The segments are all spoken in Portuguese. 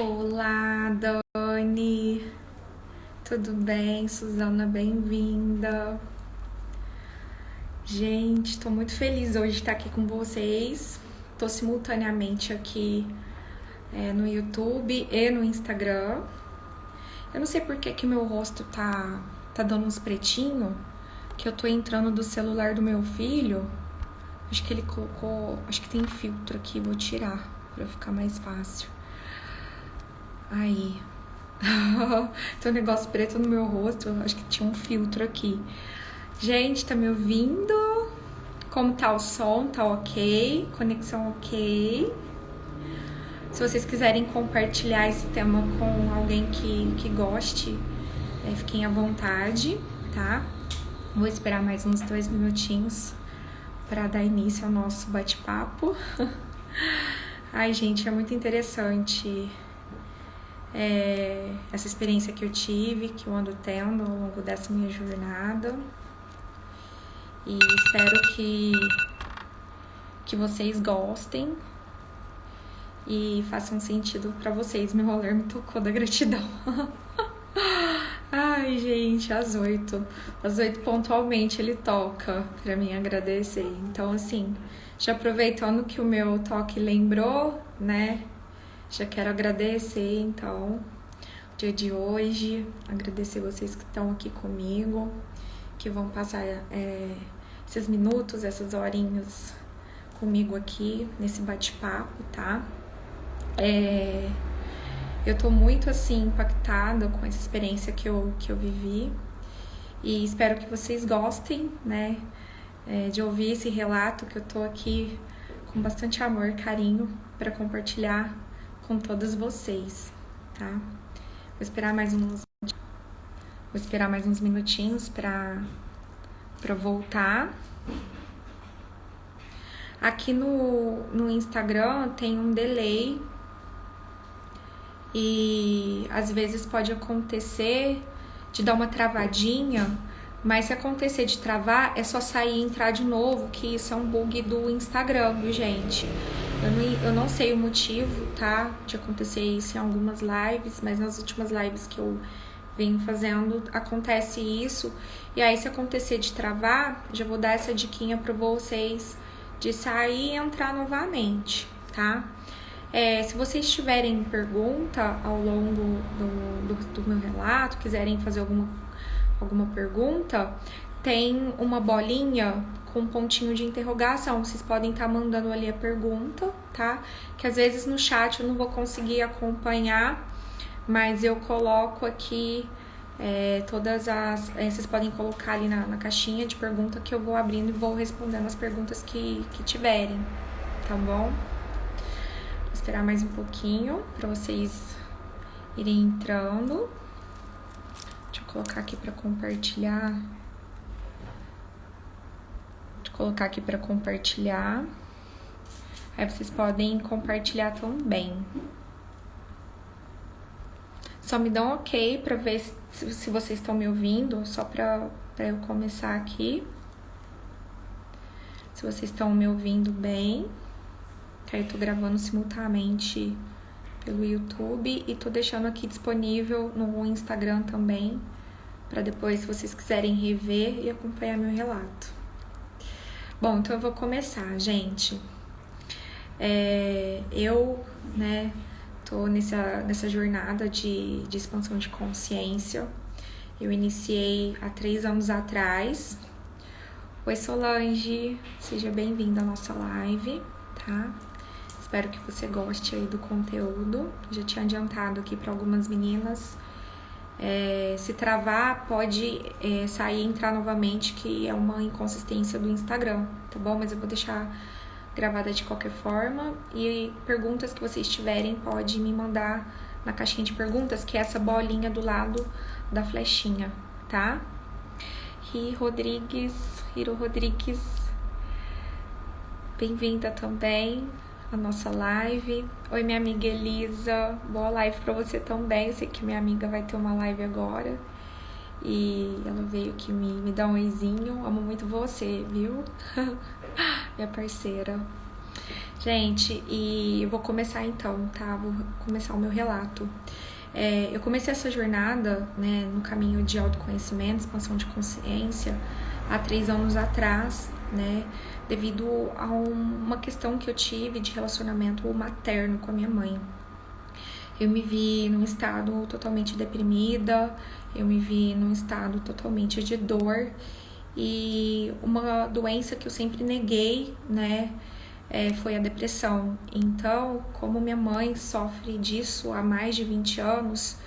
Olá, Dani. Tudo bem? Suzana, bem-vinda. Gente, tô muito feliz hoje de estar aqui com vocês. Tô simultaneamente aqui no YouTube e no Instagram. Eu não sei por que meu rosto tá dando uns pretinhos, que eu tô entrando do celular do meu filho. Acho que ele colocou, acho que tem filtro aqui, vou tirar pra ficar mais fácil. Aí, tem um negócio preto no meu rosto, acho que tinha um filtro aqui. Gente, tá me ouvindo? Como tá o som? Tá ok? Conexão ok? Se vocês quiserem compartilhar esse tema com alguém que goste, fiquem à vontade, tá? Vou esperar mais uns 2 minutinhos para dar início ao nosso bate-papo. Ai, gente, é muito interessante essa experiência que eu tive, que eu ando tendo ao longo dessa minha jornada. E espero que vocês gostem e façam sentido pra vocês. Meu roller me tocou da gratidão. Ai, gente, às 8 pontualmente ele toca pra mim agradecer. Então, assim, já aproveitando que o meu toque lembrou, né? Já quero agradecer, então, o dia de hoje, agradecer vocês que estão aqui comigo, que vão passar esses minutos, essas horinhas comigo aqui, nesse bate-papo, tá? Eu tô muito, assim, impactada com essa experiência que eu vivi e espero que vocês gostem, né, de ouvir esse relato, que eu tô aqui com bastante amor e carinho para compartilhar com todos vocês, tá? Vou esperar mais uns minutinhos para voltar. Aqui no Instagram tem um delay e às vezes pode acontecer de dar uma travadinha, mas se acontecer de travar, é só sair e entrar de novo, que isso é um bug do Instagram, viu, gente? Eu não sei o motivo, tá? De acontecer isso em algumas lives, mas nas últimas lives que eu venho fazendo, acontece isso. E aí, se acontecer de travar, já vou dar essa diquinha pra vocês de sair e entrar novamente, tá? Se vocês tiverem pergunta ao longo do meu relato, quiserem fazer alguma pergunta, tem uma bolinha com um pontinho de interrogação. Vocês podem estar mandando ali a pergunta, tá? Que às vezes no chat eu não vou conseguir acompanhar, mas eu coloco aqui vocês podem colocar ali na caixinha de pergunta que eu vou abrindo e vou respondendo as perguntas que tiverem, tá bom? Vou esperar mais um pouquinho para vocês irem entrando. Deixa eu colocar aqui para compartilhar. Aí vocês podem compartilhar também. Só me dão ok para ver se vocês estão me ouvindo, só para eu começar aqui. Se vocês estão me ouvindo bem. Que aí eu tô gravando simultaneamente pelo YouTube e tô deixando aqui disponível no Instagram também, para depois, se vocês quiserem rever e acompanhar meu relato. Bom, então eu vou começar, gente. Eu, né, tô nessa jornada de expansão de consciência. Eu iniciei há 3 anos atrás. Oi, Solange, seja bem-vinda à nossa live, tá? Espero que você goste aí do conteúdo. Já tinha adiantado aqui para algumas meninas. Se travar, pode sair e entrar novamente, que é uma inconsistência do Instagram, tá bom? Mas eu vou deixar gravada de qualquer forma. E perguntas que vocês tiverem, pode me mandar na caixinha de perguntas, que é essa bolinha do lado da flechinha, tá? Hiro Rodrigues, bem-vinda também à nossa live. Oi, minha amiga Elisa, boa live pra você também. Eu sei que minha amiga vai ter uma live agora e ela veio aqui me dar um oizinho. Amo muito você, viu? Minha parceira. Gente, e eu vou começar então, tá? Vou começar o meu relato. Eu comecei essa jornada, né, no caminho de autoconhecimento, expansão de consciência, há 3 anos atrás, né? Devido a uma questão que eu tive de relacionamento materno com a minha mãe. Eu me vi num estado totalmente deprimida, eu me vi num estado totalmente de dor, e uma doença que eu sempre neguei, né, foi a depressão. Então, como minha mãe sofre disso há mais de 20 anos,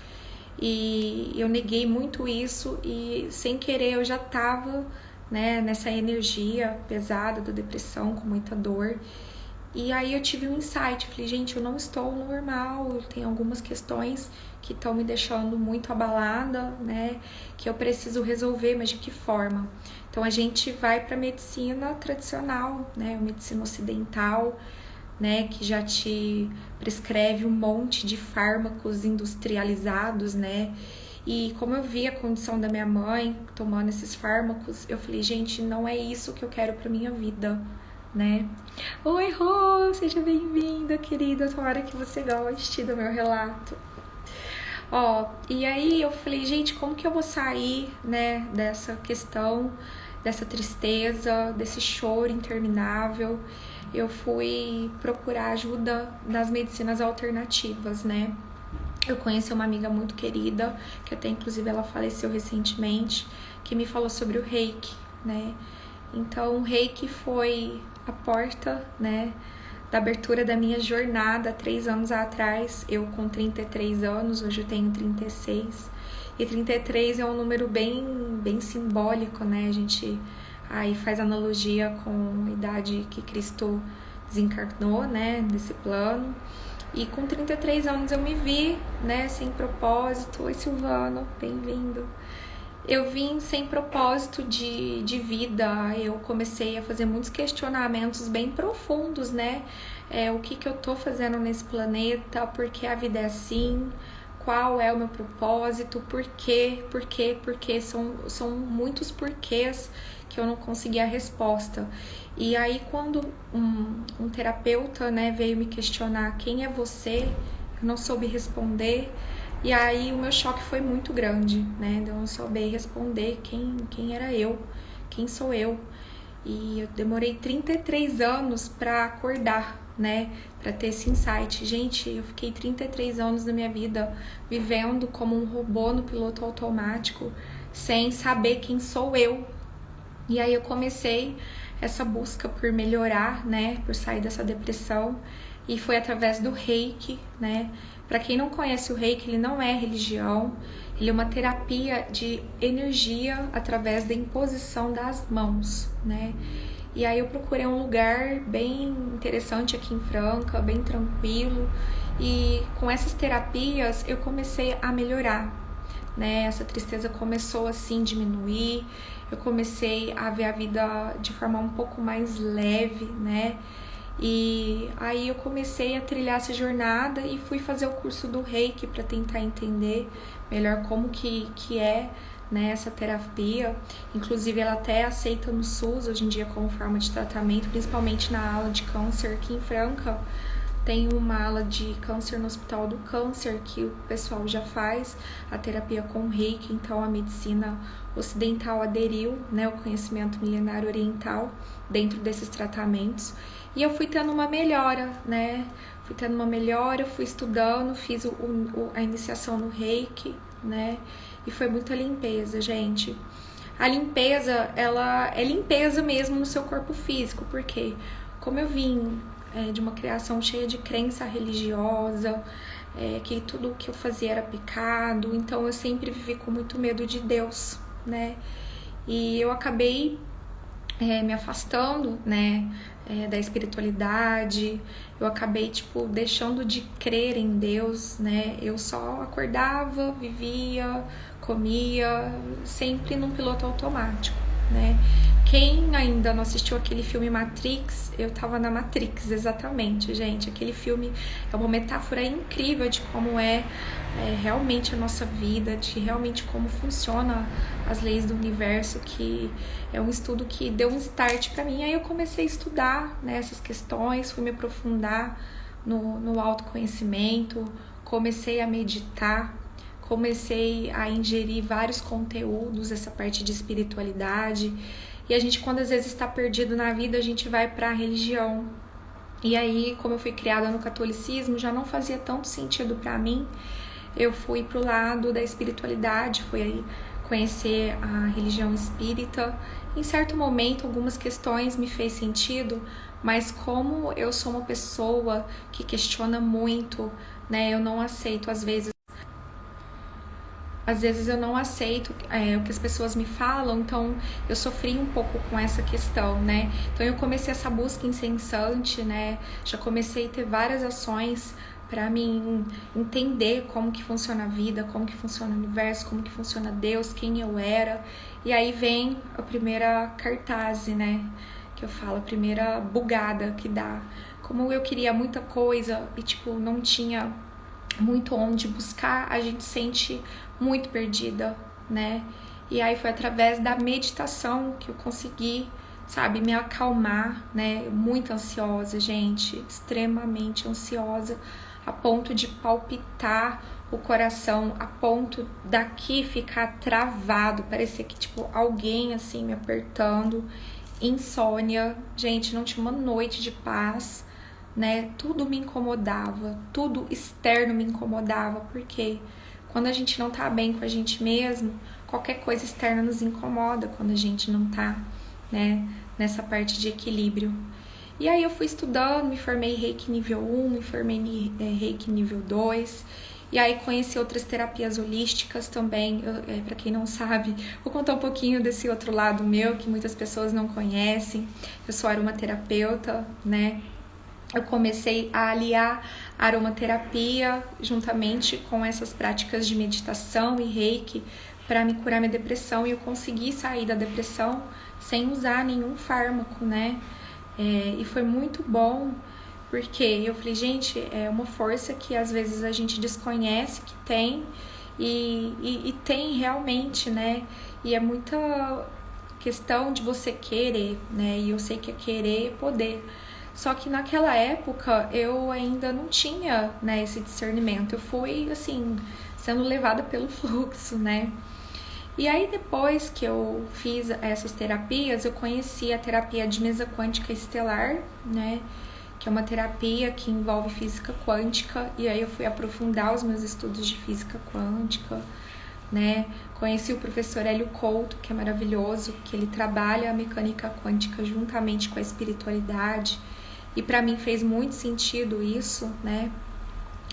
e eu neguei muito isso, e sem querer eu já estava, né, nessa energia pesada da depressão, com muita dor. E aí eu tive um insight, falei, gente, eu não estou normal, eu tenho algumas questões que estão me deixando muito abalada, né, que eu preciso resolver, mas de que forma? Então a gente vai para a medicina tradicional, né, a medicina ocidental, né, que já te prescreve um monte de fármacos industrializados, né? E como eu vi a condição da minha mãe tomando esses fármacos, eu falei, gente, não é isso que eu quero para minha vida, né? Oi, Rô, seja bem-vinda, querida. Tomara que você goste do meu relato. E aí eu falei, gente, como que eu vou sair, né, dessa questão, dessa tristeza, desse choro interminável? Eu fui procurar ajuda das medicinas alternativas, né? Eu conheci uma amiga muito querida, que até inclusive ela faleceu recentemente, que me falou sobre o Reiki, né? Então o Reiki foi a porta, né, da abertura da minha jornada há 3 anos atrás. Eu com 33 anos, hoje eu tenho 36. E 33 é um número bem simbólico, né? A gente aí faz analogia com a idade que Cristo desencarnou, né, desse plano. E com 33 anos eu me vi, né, sem propósito. Oi, Silvano, bem-vindo. Eu vim sem propósito de vida, eu comecei a fazer muitos questionamentos bem profundos, né? O que eu tô fazendo nesse planeta, por que a vida é assim, qual é o meu propósito, por quê, são muitos porquês que eu não consegui a resposta. E aí quando um terapeuta, né, veio me questionar quem é você, eu não soube responder. E aí o meu choque foi muito grande, né? Eu não soube responder quem era eu, quem sou eu. E eu demorei 33 anos para acordar, né? Para ter esse insight. Gente, eu fiquei 33 anos da minha vida vivendo como um robô no piloto automático, sem saber quem sou eu. E aí eu comecei essa busca por melhorar, né? Por sair dessa depressão. E foi através do Reiki, né? Para quem não conhece o Reiki, ele não é religião, ele é uma terapia de energia através da imposição das mãos, né? E aí eu procurei um lugar bem interessante aqui em Franca, bem tranquilo, e com essas terapias eu comecei a melhorar, né? Essa tristeza começou assim a diminuir, eu comecei a ver a vida de forma um pouco mais leve, né? E aí eu comecei a trilhar essa jornada e fui fazer o curso do Reiki para tentar entender melhor como que é, né, essa terapia. Inclusive ela até aceita no SUS hoje em dia como forma de tratamento, principalmente na ala de câncer aqui em Franca. Tem uma ala de câncer no Hospital do Câncer que o pessoal já faz a terapia com Reiki, então a medicina ocidental aderiu, né, o conhecimento milenário oriental dentro desses tratamentos. E eu fui tendo uma melhora, né? Fui estudando, fiz a iniciação no Reiki, né? E foi muita limpeza, gente. A limpeza, ela é limpeza mesmo no seu corpo físico, porque como eu vim de uma criação cheia de crença religiosa, que tudo que eu fazia era pecado, então eu sempre vivi com muito medo de Deus, né? E eu acabei me afastando, né, da espiritualidade. Eu acabei, deixando de crer em Deus, né? Eu só acordava, vivia, comia, sempre num piloto automático, né? Quem ainda não assistiu aquele filme Matrix, eu tava na Matrix, exatamente, gente. Aquele filme é uma metáfora incrível de como é realmente a nossa vida, de realmente como funciona as leis do universo, que é um estudo que deu um start pra mim. Aí eu comecei a estudar, né, essas questões, fui me aprofundar no autoconhecimento, comecei a meditar, comecei a ingerir vários conteúdos, essa parte de espiritualidade. E a gente, quando às vezes está perdido na vida, a gente vai para a religião. E aí, como eu fui criada no catolicismo, já não fazia tanto sentido para mim. Eu fui pro lado da espiritualidade, fui aí conhecer a religião espírita. Em certo momento, algumas questões me fez sentido, mas como eu sou uma pessoa que questiona muito, né? Eu não aceito, às vezes eu não aceito o que as pessoas me falam, então eu sofri um pouco com essa questão, né? Então eu comecei essa busca incessante, né? Já comecei a ter várias ações para mim entender como que funciona a vida, como que funciona o universo, como que funciona Deus, quem eu era. E aí vem a primeira cartaz, né? Que eu falo, a primeira bugada que dá. Como eu queria muita coisa e tipo não tinha muito onde buscar, a gente sente muito perdida, né? E aí foi através da meditação que eu consegui, sabe, me acalmar, né? Muito ansiosa, gente, extremamente ansiosa, a ponto de palpitar o coração, a ponto daqui ficar travado, parecia que tipo alguém assim me apertando, insônia, gente, não tinha uma noite de paz, né? Tudo me incomodava, tudo externo me incomodava, porque quando a gente não tá bem com a gente mesmo, qualquer coisa externa nos incomoda quando a gente não tá, né, nessa parte de equilíbrio. E aí eu fui estudando, me formei Reiki nível 1, me formei Reiki nível 2, e aí conheci outras terapias holísticas também. Para quem não sabe, vou contar um pouquinho desse outro lado meu, que muitas pessoas não conhecem. Eu sou aromaterapeuta, né? Eu comecei a aliar a aromaterapia juntamente com essas práticas de meditação e reiki para me curar minha depressão, e eu consegui sair da depressão sem usar nenhum fármaco, né? E foi muito bom, porque eu falei, gente, é uma força que às vezes a gente desconhece que tem e tem realmente, né? E é muita questão de você querer, né? E eu sei que é querer e poder. Só que naquela época eu ainda não tinha, né, esse discernimento. Eu fui, assim, sendo levada pelo fluxo, né? E aí depois que eu fiz essas terapias, eu conheci a terapia de mesa quântica estelar, né? Que é uma terapia que envolve física quântica. E aí eu fui aprofundar os meus estudos de física quântica, né? Conheci o professor Hélio Couto, que é maravilhoso, que ele trabalha a mecânica quântica juntamente com a espiritualidade. E para mim fez muito sentido isso, né?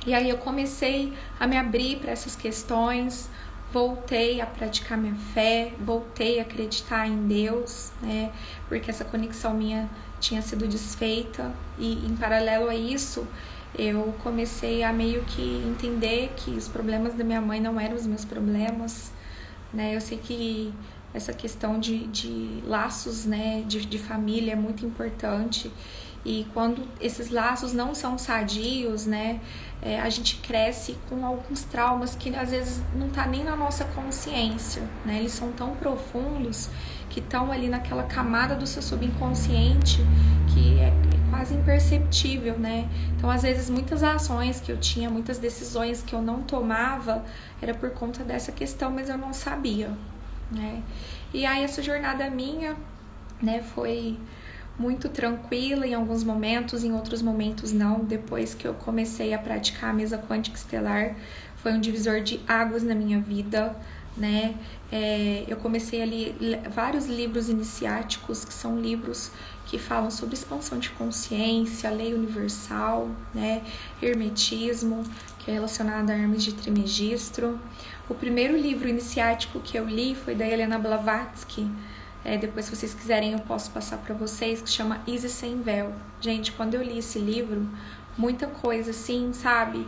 E aí eu comecei a me abrir para essas questões, voltei a praticar minha fé, voltei a acreditar em Deus, né? Porque essa conexão minha tinha sido desfeita, e em paralelo a isso, eu comecei a meio que entender que os problemas da minha mãe não eram os meus problemas, né? Eu sei que essa questão de laços, né, de família é muito importante. E quando esses laços não são sadios, né, a gente cresce com alguns traumas que às vezes não tá nem na nossa consciência, né? Eles são tão profundos que estão ali naquela camada do seu subconsciente que é quase imperceptível, né? Então, às vezes, muitas ações que eu tinha, muitas decisões que eu não tomava, era por conta dessa questão, mas eu não sabia, né? E aí essa jornada minha, né, foi muito tranquila em alguns momentos, em outros momentos não. Depois que eu comecei a praticar a mesa quântica estelar, foi um divisor de águas na minha vida, né? Eu comecei a ler vários livros iniciáticos, que são livros que falam sobre expansão de consciência, lei universal, né? Hermetismo, que é relacionado a Hermes de Trismegisto. O primeiro livro iniciático que eu li foi da Helena Blavatsky. Depois, se vocês quiserem, eu posso passar para vocês, que chama Isis Sem Véu. Gente, quando eu li esse livro, muita coisa assim, sabe,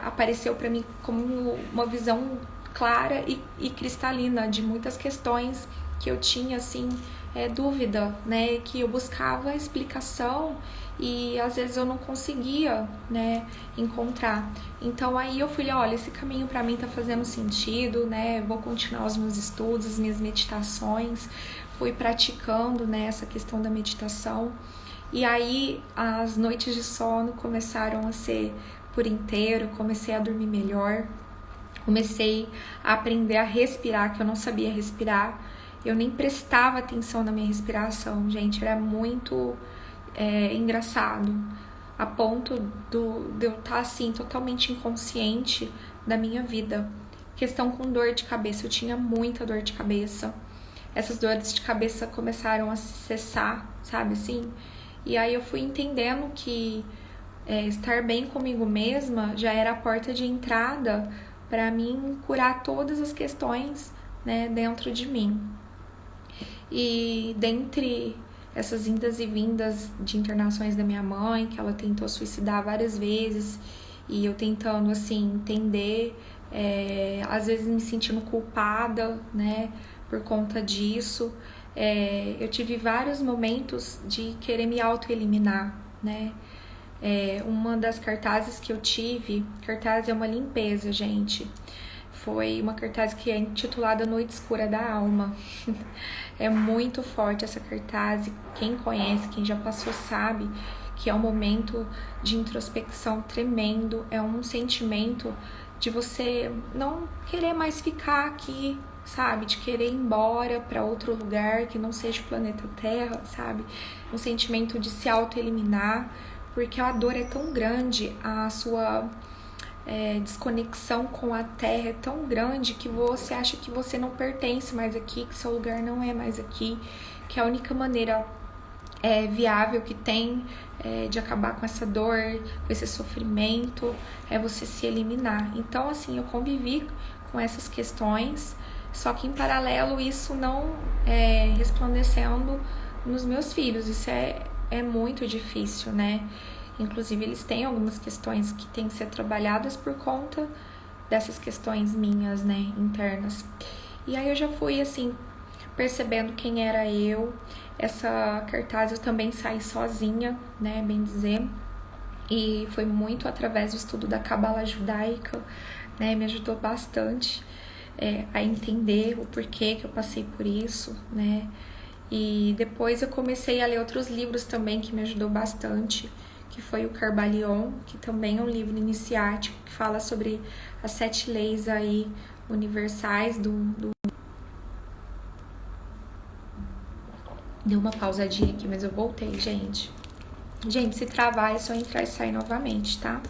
apareceu para mim como uma visão clara e cristalina de muitas questões que eu tinha, assim, dúvida, né? Que eu buscava explicação e às vezes eu não conseguia, né, encontrar. Então aí eu fui, olha, esse caminho para mim tá fazendo sentido, né? Vou continuar os meus estudos, as minhas meditações. Fui praticando, né, essa questão da meditação. E aí as noites de sono começaram a ser por inteiro, comecei a dormir melhor. Comecei a aprender a respirar, que eu não sabia respirar. Eu nem prestava atenção na minha respiração, gente. Era muito engraçado. A ponto de eu estar assim, totalmente inconsciente da minha vida. Questão com dor de cabeça. Eu tinha muita dor de cabeça. Essas dores de cabeça começaram a cessar, sabe assim? E aí eu fui entendendo que estar bem comigo mesma já era a porta de entrada para mim curar todas as questões, né, dentro de mim. E dentre essas indas e vindas de internações da minha mãe, que ela tentou suicidar várias vezes, e eu tentando, assim, entender, às vezes me sentindo culpada, né, por conta disso. Eu tive vários momentos de querer me auto-eliminar, né. Uma das cartazes que eu tive, cartaz é uma limpeza, gente. Foi uma cartaz que é intitulada Noite Escura da Alma. É muito forte essa cartaz. Quem conhece, quem já passou sabe que é um momento de introspecção tremendo. É um sentimento de você não querer mais ficar aqui, sabe? De querer ir embora para outro lugar que não seja o planeta Terra, sabe? Um sentimento de se auto-eliminar, porque a dor é tão grande, a sua desconexão com a Terra é tão grande que você acha que você não pertence mais aqui, que seu lugar não é mais aqui, que a única maneira viável que tem de acabar com essa dor, com esse sofrimento, é você se eliminar. Então, assim, eu convivi com essas questões, só que em paralelo isso não resplandecendo nos meus filhos. Isso é muito difícil, né? Inclusive, eles têm algumas questões que têm que ser trabalhadas por conta dessas questões minhas, né, internas. E aí eu já fui, assim, percebendo quem era eu. Essa cartaz eu também saí sozinha, né, bem dizer. E foi muito através do estudo da Cabala Judaica, né, me ajudou bastante a entender o porquê que eu passei por isso, né. E depois eu comecei a ler outros livros também que me ajudou bastante, que foi o Kybalion, que também é um livro iniciático, que fala sobre as 7 leis aí universais Deu uma pausadinha aqui, mas eu voltei, gente. Gente, se travar é só entrar e sair novamente, tá?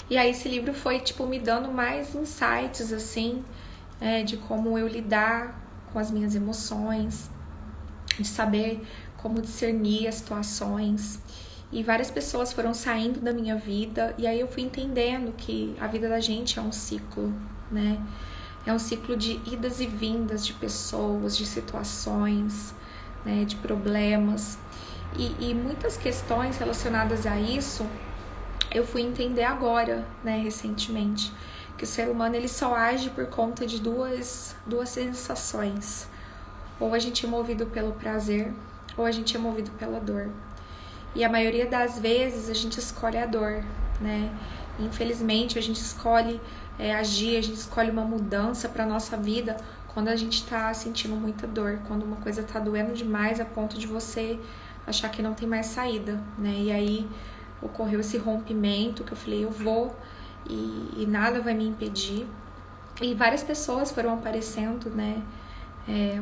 E aí esse livro foi, tipo, me dando mais insights, assim, de como eu lidar com as minhas emoções, de saber como discernir as situações. E várias pessoas foram saindo da minha vida, e aí eu fui entendendo que a vida da gente é um ciclo, né? É um ciclo de idas e vindas de pessoas, de situações, né? De problemas. E muitas questões relacionadas a isso, eu fui entender agora, né? Recentemente, que o ser humano ele só age por conta de duas sensações. Ou a gente é movido pelo prazer, ou a gente é movido pela dor. E a maioria das vezes a gente escolhe a dor, né? Infelizmente a gente escolhe agir, a gente escolhe uma mudança para nossa vida quando a gente tá sentindo muita dor, quando uma coisa tá doendo demais a ponto de você achar que não tem mais saída, né? E aí ocorreu esse rompimento que eu falei, eu vou e nada vai me impedir. E várias pessoas foram aparecendo, né?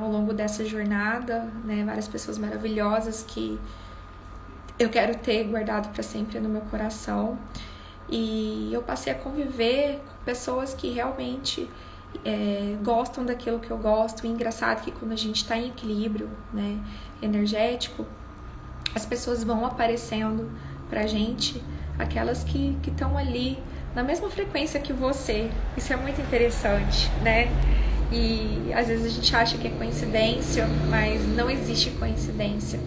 Ao longo dessa jornada, né? Várias pessoas maravilhosas que eu quero ter guardado para sempre no meu coração. E eu passei a conviver com pessoas que realmente gostam daquilo que eu gosto. E engraçado que quando a gente está em equilíbrio, né, energético, as pessoas vão aparecendo pra gente, aquelas que estão ali na mesma frequência que você. Isso é muito interessante, né? E às vezes a gente acha que é coincidência, mas não existe coincidência.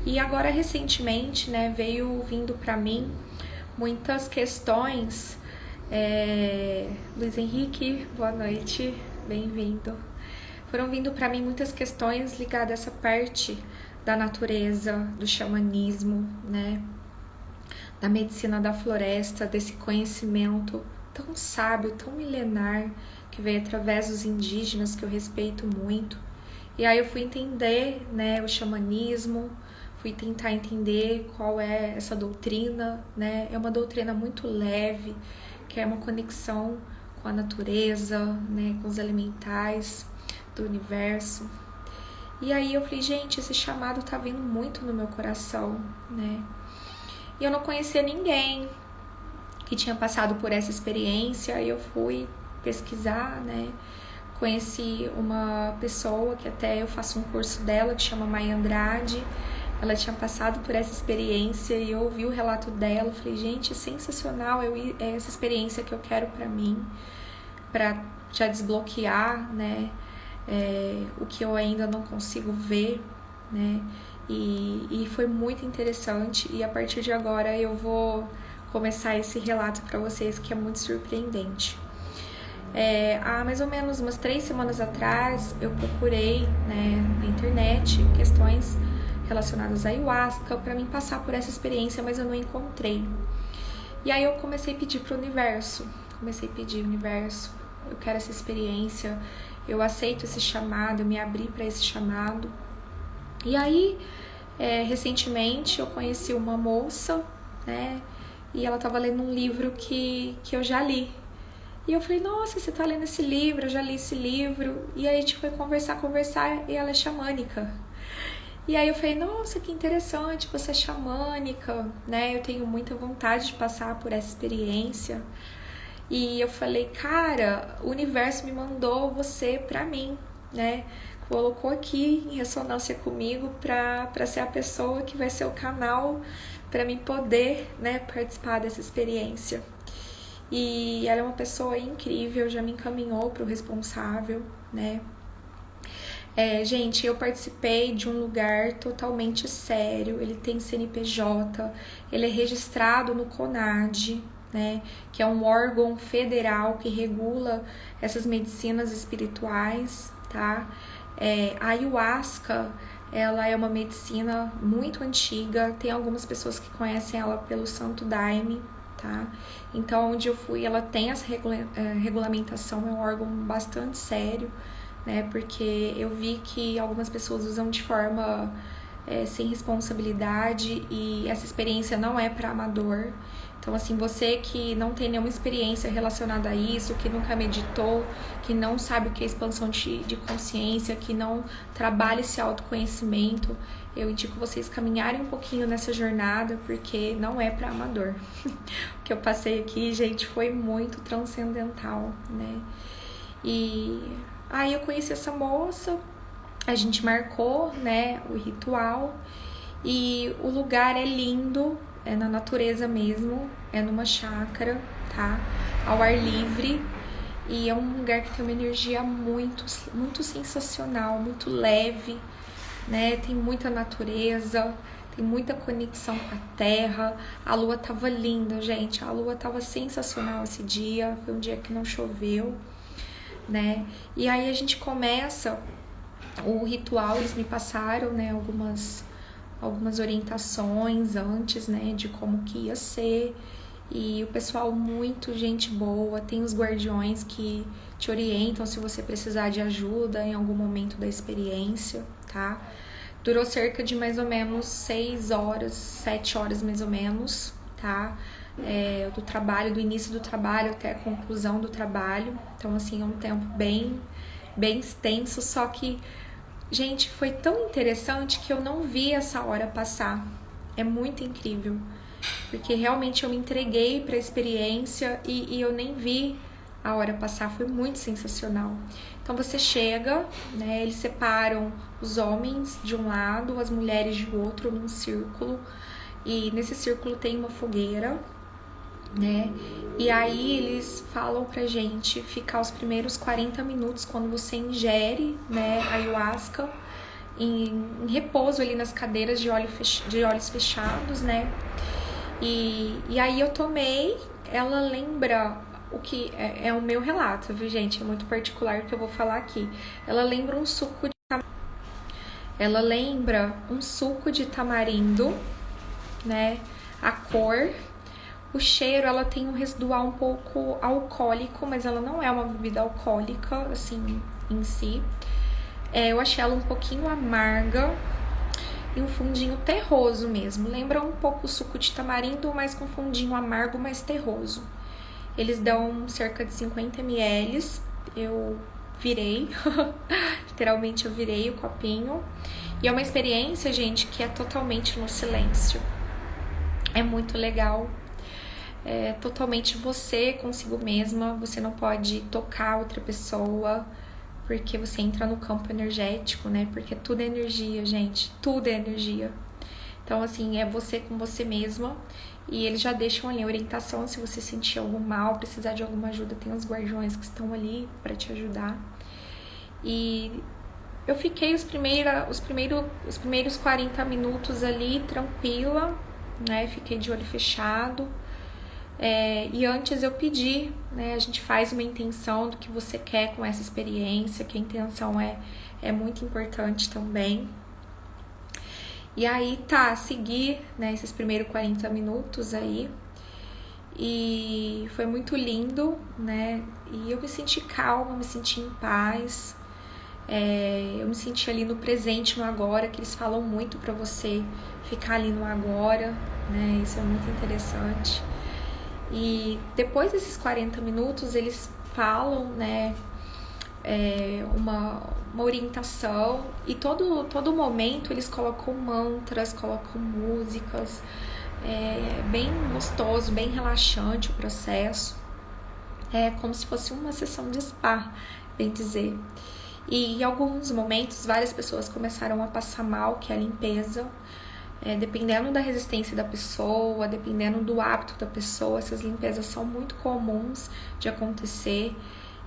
E agora, recentemente, né, veio vindo para mim muitas questões. Luiz Henrique, boa noite, bem-vindo. foram vindo para mim muitas questões ligadas a essa parte da natureza, do xamanismo, né? Da medicina da floresta, desse conhecimento tão sábio, tão milenar, que veio através dos indígenas, que eu respeito muito. E aí eu fui entender, né, o xamanismo, fui tentar entender qual é essa doutrina, né? É uma doutrina muito leve, que é uma conexão com a natureza, né, com os elementais do universo. E aí eu falei, gente, esse chamado tá vindo muito no meu coração, né? E eu não conhecia ninguém que tinha passado por essa experiência, e eu fui pesquisar, né? Conheci uma pessoa que até eu faço um curso dela, que chama Maia Andrade. Ela tinha passado por essa experiência e eu ouvi o relato dela. Eu falei, gente, sensacional, é essa experiência que eu quero pra mim, pra já desbloquear, né? O que eu ainda não consigo ver, né? E foi muito interessante, e a partir de agora eu vou começar esse relato para vocês, que é muito surpreendente. Há mais ou menos umas 3 semanas atrás eu procurei, né, na internet questões relacionadas à ayahuasca para mim passar por essa experiência, mas eu não encontrei. E aí eu comecei a pedir para o universo, universo, eu quero essa experiência, eu aceito esse chamado, eu me abri para esse chamado. E aí, recentemente eu conheci uma moça, né, e ela estava lendo um livro que eu já li. E eu falei, nossa, você tá lendo esse livro, eu já li esse livro. E aí a gente foi conversar, e ela é xamânica. E aí eu falei, nossa, que interessante, você é xamânica, né? Eu tenho muita vontade de passar por essa experiência. E eu falei, cara, o universo me mandou você pra mim, né? Colocou aqui em ressonância comigo pra ser a pessoa que vai ser o canal pra mim poder, né, participar dessa experiência. E ela é uma pessoa incrível, já me encaminhou pro responsável, né? Gente, eu participei de um lugar totalmente sério, ele tem CNPJ, ele é registrado no CONAD, né, que é um órgão federal que regula essas medicinas espirituais, tá? A ayahuasca, ela é uma medicina muito antiga, tem algumas pessoas que conhecem ela pelo Santo Daime, tá? Então, onde eu fui, ela tem essa regulamentação, é um órgão bastante sério, né? Porque eu vi que algumas pessoas usam de forma sem responsabilidade, e essa experiência não é para amador. Então, assim, você que não tem nenhuma experiência relacionada a isso, que nunca meditou, que não sabe o que é expansão de consciência, que não trabalha esse autoconhecimento, eu indico vocês caminharem um pouquinho nessa jornada, porque não é para amador. O que eu passei aqui, gente, foi muito transcendental, né? E aí eu conheci essa moça, a gente marcou, né, o ritual, e o lugar é lindo, é na natureza mesmo, é numa chácara, tá? Ao ar livre, e é um lugar que tem uma energia muito, muito sensacional, muito leve, né? Tem muita natureza, tem muita conexão com a terra. A lua tava linda, gente, a lua tava sensacional esse dia, foi um dia que não choveu, né? E aí a gente começa o ritual, eles me passaram, né, algumas orientações antes, né, de como que ia ser, e o pessoal muito gente boa, tem os guardiões que te orientam se você precisar de ajuda em algum momento da experiência, tá? Durou cerca de mais ou menos 6 horas, 7 horas mais ou menos, tá? Do trabalho, do início do trabalho até a conclusão do trabalho, então assim, é um tempo bem extenso, só que gente, foi tão interessante que eu não vi essa hora passar. É muito incrível, porque realmente eu me entreguei para a experiência e eu nem vi a hora passar, foi muito sensacional. Então você chega, né, eles separam os homens de um lado, as mulheres de outro, num círculo, e nesse círculo tem uma fogueira, né? E aí eles falam pra gente ficar os primeiros 40 minutos quando você ingere, né, a ayahuasca em repouso ali nas cadeiras de olhos fechados, né? E aí eu tomei, ela lembra o que é o meu relato, viu, gente? É muito particular que eu vou falar aqui. Ela lembra um suco de tamarindo, né? A cor, o cheiro, ela tem um residual um pouco alcoólico, mas ela não é uma bebida alcoólica, assim, em si. Eu achei ela um pouquinho amarga e um fundinho terroso mesmo. Lembra um pouco o suco de tamarindo, mas com fundinho amargo, mas terroso. Eles dão cerca de 50 ml. Eu virei, literalmente eu virei o copinho. E é uma experiência, gente, que é totalmente no silêncio. É muito legal. É totalmente você consigo mesma. Você não pode tocar outra pessoa, porque você entra no campo energético, né? Porque tudo é energia, gente. Tudo é energia. Então, assim, é você com você mesma. E eles já deixam ali a orientação se você sentir algum mal, precisar de alguma ajuda. Tem os guardiões que estão ali para te ajudar. E eu fiquei os primeiros 40 minutos ali tranquila, né? Fiquei de olho fechado. E antes eu pedi, né? A gente faz uma intenção do que você quer com essa experiência, que a intenção é muito importante também. E aí segui, né, esses primeiros 40 minutos aí. E foi muito lindo, né? E eu me senti calma, me senti em paz. Eu me senti ali no presente, no agora, que eles falam muito pra você ficar ali no agora, né? Isso é muito interessante. E depois desses 40 minutos, eles falam, né, uma orientação, e todo momento eles colocam mantras, colocam músicas, bem gostoso, bem relaxante o processo. É como se fosse uma sessão de spa, bem dizer. E em alguns momentos, várias pessoas começaram a passar mal, que é a limpeza. Dependendo da resistência da pessoa, dependendo do hábito da pessoa, essas limpezas são muito comuns de acontecer.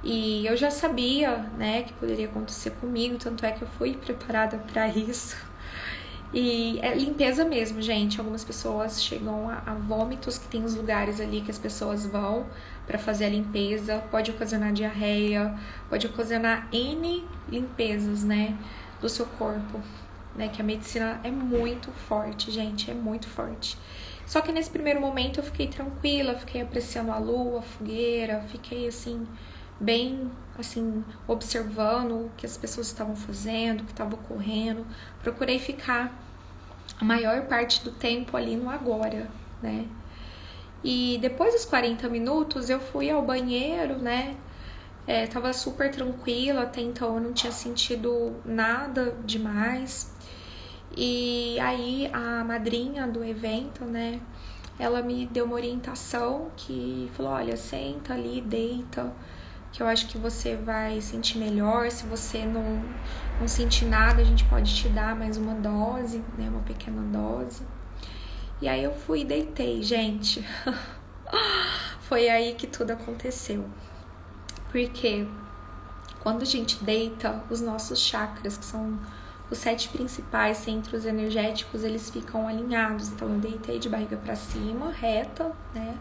E eu já sabia, né, que poderia acontecer comigo, tanto é que eu fui preparada para isso. E é limpeza mesmo, gente. Algumas pessoas chegam a vômitos, que tem os lugares ali que as pessoas vão para fazer a limpeza. Pode ocasionar diarreia, pode ocasionar N limpezas, né, do seu corpo. Né, que a medicina é muito forte, gente, é muito forte. Só que nesse primeiro momento eu fiquei tranquila, fiquei apreciando a lua, a fogueira, fiquei assim, bem assim, observando o que as pessoas estavam fazendo, o que estava ocorrendo. Procurei ficar a maior parte do tempo ali no agora, né? E depois dos 40 minutos eu fui ao banheiro, né? Tava super tranquila, até então eu não tinha sentido nada demais. E aí a madrinha do evento, né, ela me deu uma orientação que falou, olha, senta ali, deita, que eu acho que você vai sentir melhor. Se você não sentir nada, a gente pode te dar mais uma dose, né, uma pequena dose. E aí eu fui e deitei, gente. Foi aí que tudo aconteceu. Porque quando a gente deita, os nossos chakras, que são os 7 principais centros energéticos, eles ficam alinhados. Então eu deitei de barriga para cima, reta, né?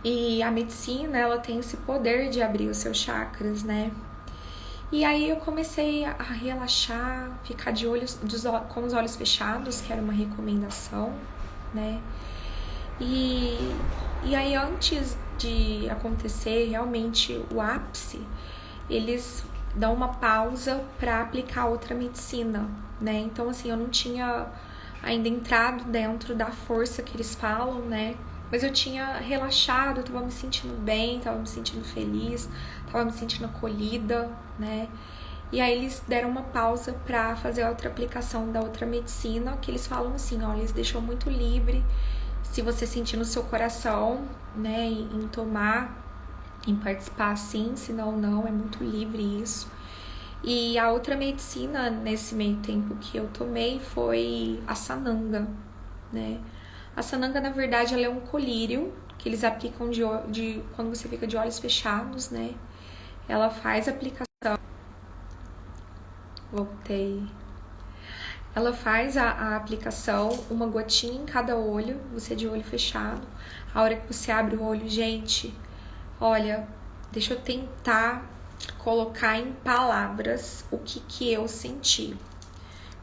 E a medicina, ela tem esse poder de abrir os seus chakras, né? E aí eu comecei a relaxar, ficar com os olhos fechados, que era uma recomendação, né? E aí antes de acontecer realmente o ápice, eles dão uma pausa para aplicar outra medicina, né? Então, assim, eu não tinha ainda entrado dentro da força que eles falam, né? Mas eu tinha relaxado, tava me sentindo bem, tava me sentindo feliz, tava me sentindo acolhida, né? E aí eles deram uma pausa para fazer a outra aplicação da outra medicina, que eles falam assim, ó, eles deixam muito livre, se você sentir no seu coração, né, em tomar, em participar sim, senão não, é muito livre isso. E a outra medicina, nesse meio tempo que eu tomei, foi a sananga, né? A sananga, na verdade, ela é um colírio que eles aplicam quando você fica de olhos fechados, né? Ela faz a aplicação. Voltei. Ela faz a aplicação, uma gotinha em cada olho, você de olho fechado. A hora que você abre o olho, gente, Olha, deixa eu tentar colocar em palavras o que eu senti,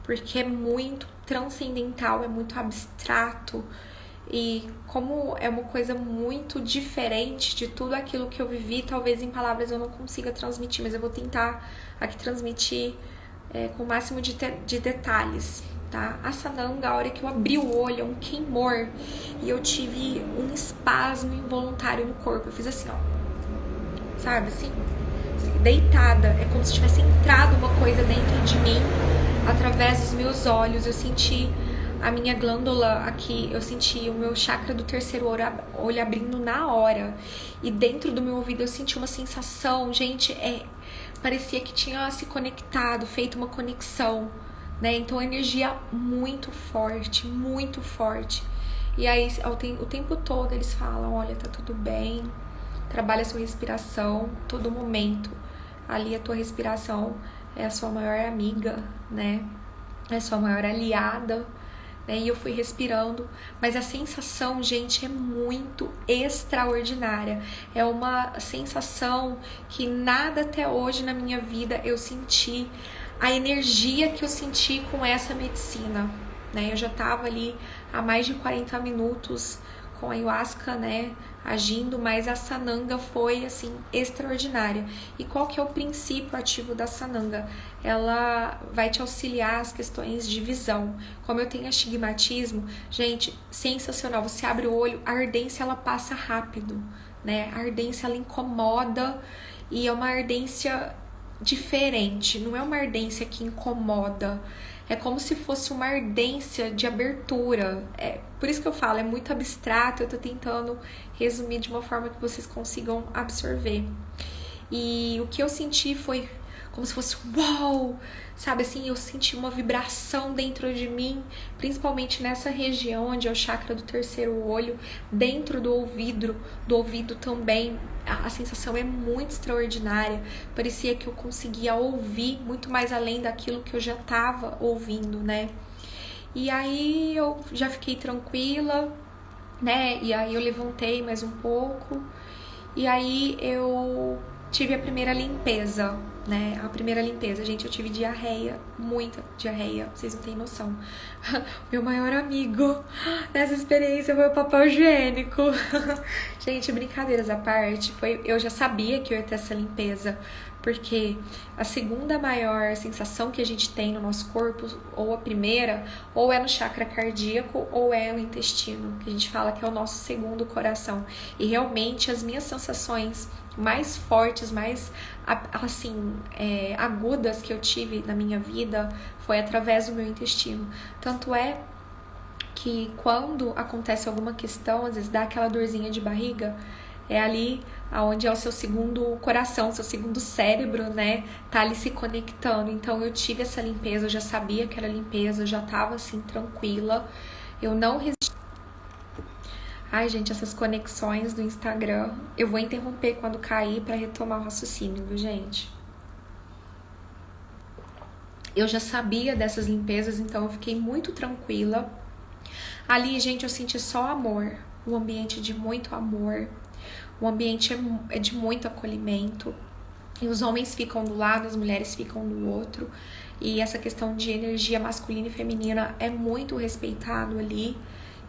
porque é muito transcendental, é muito abstrato, e como é uma coisa muito diferente de tudo aquilo que eu vivi, talvez em palavras eu não consiga transmitir, mas eu vou tentar aqui transmitir com o máximo de detalhes, tá? A Sananga, a hora que eu abri o olho, é um queimor, e eu tive um espasmo involuntário no corpo. Eu fiz assim, ó, sabe, assim, deitada. É como se tivesse entrado uma coisa dentro de mim, através dos meus olhos. Eu senti a minha glândula aqui, eu senti o meu chakra do terceiro olho abrindo na hora. E dentro do meu ouvido eu senti uma sensação, gente, parecia que tinha se conectado, feito uma conexão, né? Então, energia muito forte, muito forte. E aí, o tempo todo eles falam, olha, tá tudo bem, trabalha a sua respiração, todo momento. Ali a tua respiração é a sua maior amiga, né? É a sua maior aliada. E eu fui respirando, mas a sensação, gente, é muito extraordinária. É uma sensação que nada até hoje na minha vida eu senti a energia que eu senti com essa medicina, né? Eu já tava ali há mais de 40 minutos com a ayahuasca, né, agindo, mas a Sananga foi, assim, extraordinária. E qual que é o princípio ativo da Sananga? Ela vai te auxiliar as questões de visão. Como eu tenho astigmatismo, gente, sensacional. Você abre o olho, a ardência, ela passa rápido, né? A ardência, ela incomoda, e é uma ardência diferente. Não é uma ardência que incomoda. É como se fosse uma ardência de abertura. Por isso que eu falo, é muito abstrato. Eu tô tentando resumir de uma forma que vocês consigam absorver. E o que eu senti foi como se fosse uau, sabe assim, eu senti uma vibração dentro de mim, principalmente nessa região onde é o chakra do terceiro olho, dentro do ouvido também. A sensação é muito extraordinária, parecia que eu conseguia ouvir muito mais além daquilo que eu já estava ouvindo, né? E aí eu já fiquei tranquila, né? E aí eu levantei mais um pouco, e aí eu tive a primeira limpeza, né? A primeira limpeza, gente, eu tive diarreia, muita diarreia, vocês não têm noção. Meu maior amigo nessa experiência foi o papel higiênico. Gente, brincadeiras à parte, eu já sabia que eu ia ter essa limpeza, porque a segunda maior sensação que a gente tem no nosso corpo, ou a primeira, ou é no chakra cardíaco, ou é no intestino, que a gente fala que é o nosso segundo coração. E realmente as minhas sensações mais fortes, mais assim, agudas que eu tive na minha vida foi através do meu intestino. Tanto é que quando acontece alguma questão, às vezes dá aquela dorzinha de barriga, é ali onde é o seu segundo coração, seu segundo cérebro, né? Tá ali se conectando. Então eu tive essa limpeza, eu já sabia que era limpeza, eu já tava assim, tranquila. Eu não resisti. Ai, gente, essas conexões do Instagram. Eu vou interromper quando cair pra retomar o raciocínio, viu, gente? Eu já sabia dessas limpezas, então eu fiquei muito tranquila. Ali, gente, eu senti só amor. Um ambiente de muito amor. O ambiente é de muito acolhimento. E os homens ficam do lado, as mulheres ficam do outro. E essa questão de energia masculina e feminina é muito respeitado ali.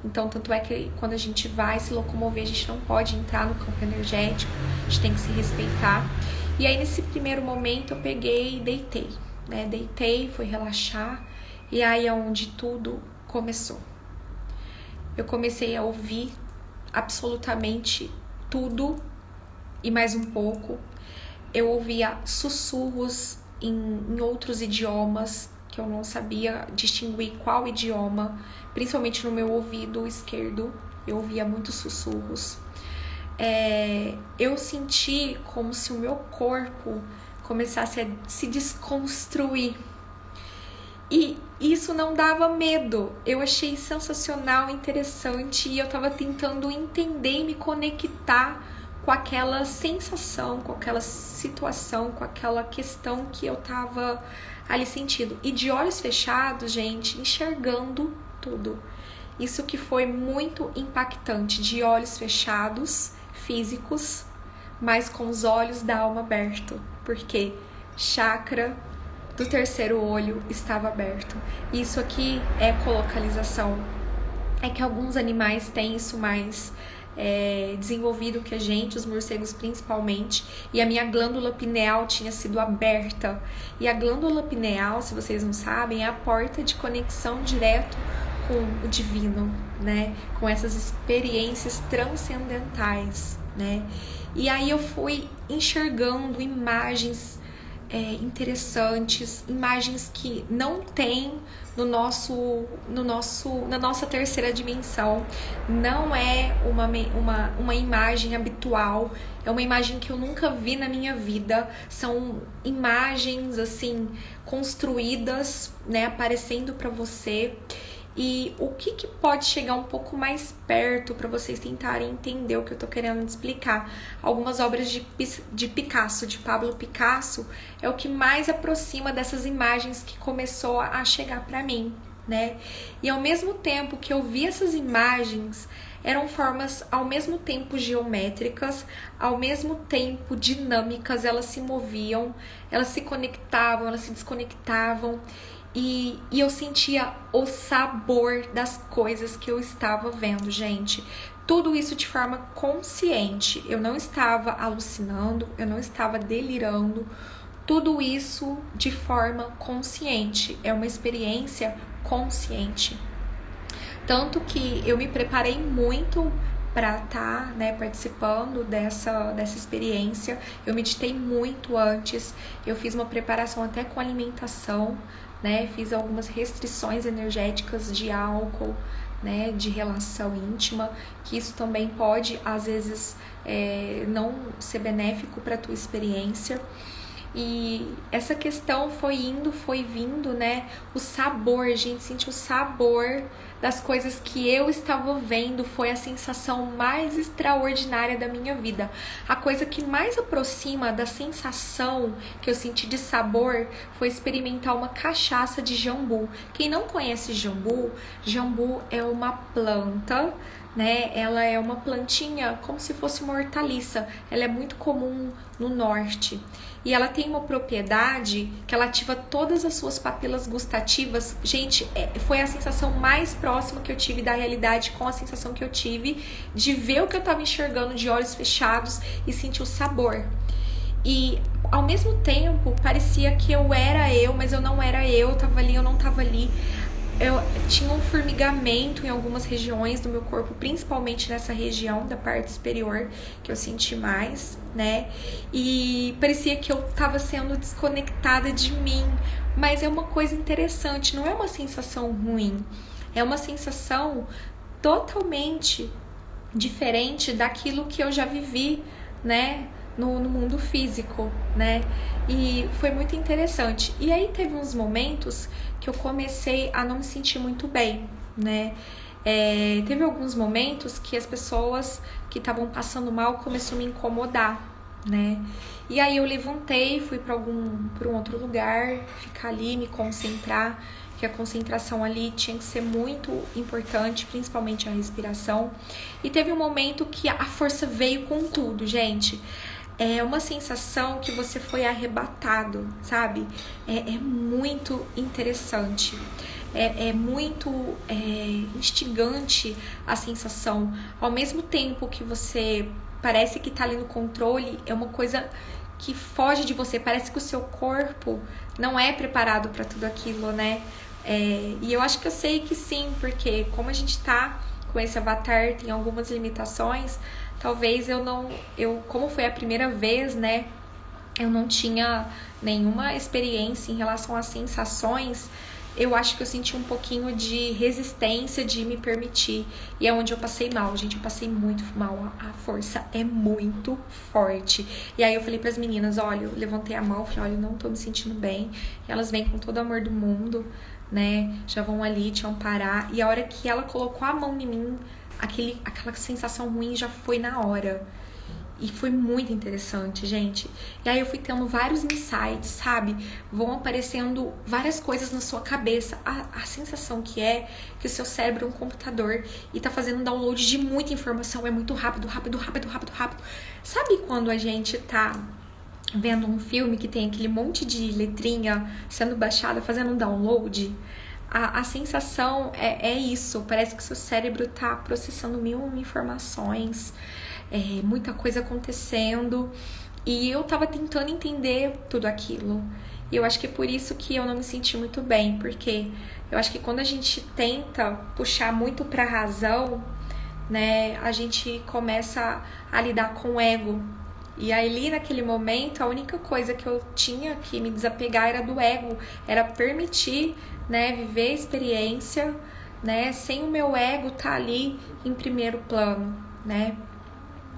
Então, tanto é que quando a gente vai se locomover, a gente não pode entrar no campo energético. A gente tem que se respeitar. E aí, nesse primeiro momento, eu peguei e deitei, né? Deitei, fui relaxar. E aí é onde tudo começou. Eu comecei a ouvir absolutamente tudo e mais um pouco. Eu ouvia sussurros em outros idiomas que eu não sabia distinguir qual idioma, principalmente no meu ouvido esquerdo. Eu ouvia muitos sussurros. Eu senti como se o meu corpo começasse a se desconstruir. E isso não dava medo. Eu achei sensacional, interessante, e eu tava tentando entender e me conectar com aquela sensação, com aquela situação, com aquela questão que eu tava ali sentindo. E de olhos fechados, gente, enxergando tudo. Isso que foi muito impactante, de olhos fechados, físicos, mas com os olhos da alma abertos, porque chakra do terceiro olho estava aberto. Isso aqui é colocalização. É que alguns animais têm isso mais desenvolvido que a gente, os morcegos principalmente, e a minha glândula pineal tinha sido aberta. E a glândula pineal, se vocês não sabem, é a porta de conexão direto com o divino, né? Com essas experiências transcendentais, né? E aí eu fui enxergando imagens interessantes, imagens que não tem na nossa terceira dimensão. Não é uma imagem habitual, é uma imagem que eu nunca vi na minha vida. São imagens assim construídas, né, aparecendo para você. E o que pode chegar um pouco mais perto para vocês tentarem entender o que eu tô querendo explicar? Algumas obras de Picasso, de Pablo Picasso, é o que mais aproxima dessas imagens que começou a chegar para mim, né? E ao mesmo tempo que eu vi essas imagens, eram formas ao mesmo tempo geométricas, ao mesmo tempo dinâmicas, elas se moviam, elas se conectavam, elas se desconectavam. E eu sentia o sabor das coisas que eu estava vendo, gente. Tudo isso de forma consciente. Eu não estava alucinando, eu não estava delirando. Tudo isso de forma consciente. É uma experiência consciente. Tanto que eu me preparei muito para estar, né, participando dessa experiência. Eu meditei muito antes. Eu fiz uma preparação até com alimentação, né? Fiz algumas restrições energéticas de álcool, né? De relação íntima, que isso também pode, às vezes, não ser benéfico para a tua experiência. E essa questão foi indo, foi vindo, né? O sabor, a gente sentiu o sabor das coisas que eu estava vendo. Foi a sensação mais extraordinária da minha vida. A coisa que mais aproxima da sensação que eu senti de sabor foi experimentar uma cachaça de jambu. Quem não conhece jambu, jambu é uma planta, né? Ela é uma plantinha como se fosse uma hortaliça. Ela é muito comum no norte. E ela tem uma propriedade que ela ativa todas as suas papilas gustativas. Gente, foi a sensação mais próxima que eu tive da realidade, com a sensação que eu tive de ver o que eu estava enxergando de olhos fechados e sentir o sabor. E ao mesmo tempo parecia que eu era eu, mas eu não era eu tava ali, eu não tava ali. Eu tinha um formigamento em algumas regiões do meu corpo, principalmente nessa região da parte superior, que eu senti mais, né? E parecia que eu tava sendo desconectada de mim. Mas é uma coisa interessante, não é uma sensação ruim. É uma sensação totalmente diferente daquilo que eu já vivi, né? No mundo físico, né? E foi muito interessante. E aí teve uns momentos que eu comecei a não me sentir muito bem, né? Teve alguns momentos que as pessoas que estavam passando mal começaram a me incomodar, né? E aí eu levantei, fui para um outro lugar, ficar ali, me concentrar, que a concentração ali tinha que ser muito importante, principalmente a respiração. E teve um momento que a força veio com tudo, gente. É uma sensação que você foi arrebatado, sabe? É muito interessante. É muito instigante a sensação. Ao mesmo tempo que você parece que tá ali no controle, é uma coisa que foge de você. Parece que o seu corpo não é preparado para tudo aquilo, né? E eu acho que eu sei que sim, porque como a gente tá com esse avatar, tem algumas limitações. Talvez como foi a primeira vez, né, eu não tinha nenhuma experiência em relação às sensações. Eu acho que eu senti um pouquinho de resistência de me permitir. E é onde eu passei mal, gente. Eu passei muito mal. A força é muito forte. E aí eu falei pras meninas, olha, eu levantei a mão, falei, olha, eu não tô me sentindo bem. E elas vêm com todo o amor do mundo, né? Já vão ali te amparar. E a hora que ela colocou a mão em mim, aquela sensação ruim já foi na hora. E foi muito interessante, gente. E aí eu fui tendo vários insights, sabe? Vão aparecendo várias coisas na sua cabeça. A sensação que é que o seu cérebro é um computador e tá fazendo um download de muita informação. É muito rápido, rápido, rápido, rápido, rápido. Sabe quando a gente tá vendo um filme que tem aquele monte de letrinha sendo baixada, fazendo um download? A sensação é isso. Parece que o seu cérebro tá processando mil informações. Muita coisa acontecendo, e eu tava tentando entender tudo aquilo. E eu acho que é por isso que eu não me senti muito bem, porque eu acho que quando a gente tenta puxar muito pra razão, né, a gente começa a lidar com o ego. E ali naquele momento, a única coisa que eu tinha que me desapegar era do ego, era permitir, né, viver a experiência, né, sem o meu ego tá ali em primeiro plano, né.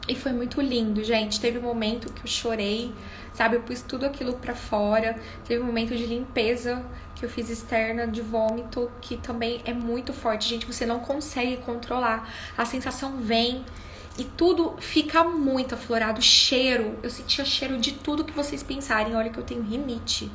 E foi muito lindo, gente. Teve um momento que eu chorei, sabe? Eu pus tudo aquilo pra fora. Teve um momento de limpeza que eu fiz externa, de vômito, que também é muito forte. Gente, você não consegue controlar. A sensação vem e tudo fica muito aflorado. Cheiro, eu sentia cheiro de tudo que vocês pensarem. Olha que eu tenho rinite.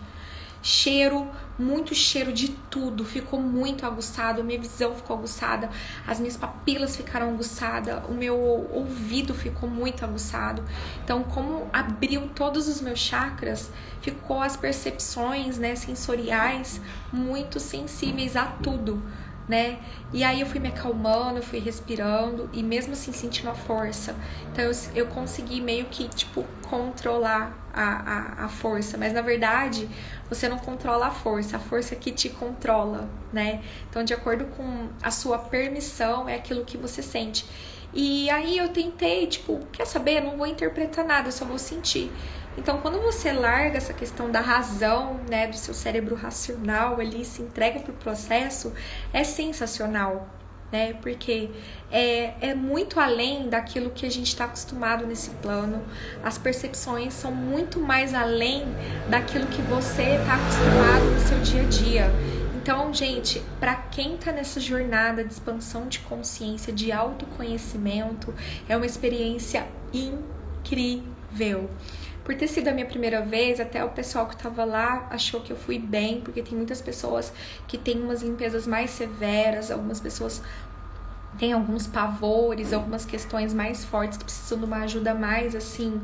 Cheiro, muito cheiro de tudo, ficou muito aguçado, a minha visão ficou aguçada, as minhas papilas ficaram aguçadas, o meu ouvido ficou muito aguçado. Então, como abriu todos os meus chakras, ficou as percepções, né, sensoriais muito sensíveis a tudo, né? E aí eu fui me acalmando, eu fui respirando e mesmo assim sentindo a força. Então eu consegui meio que, tipo, controlar a força, mas na verdade você não controla a força que te controla, né? Então, de acordo com a sua permissão, é aquilo que você sente. E aí eu tentei, tipo, quer saber? Eu não vou interpretar nada, eu só vou sentir. Então, quando você larga essa questão da razão, né, do seu cérebro racional ali, se entrega pro processo, é sensacional, né? Porque é muito além daquilo que a gente está acostumado nesse plano. As percepções são muito mais além daquilo que você está acostumado no seu dia a dia. Então, gente, para quem tá nessa jornada de expansão de consciência, de autoconhecimento, é uma experiência incrível. Por ter sido a minha primeira vez, até o pessoal que tava lá achou que eu fui bem, porque tem muitas pessoas que têm umas limpezas mais severas, algumas pessoas têm alguns pavores, algumas questões mais fortes que precisam de uma ajuda mais, assim,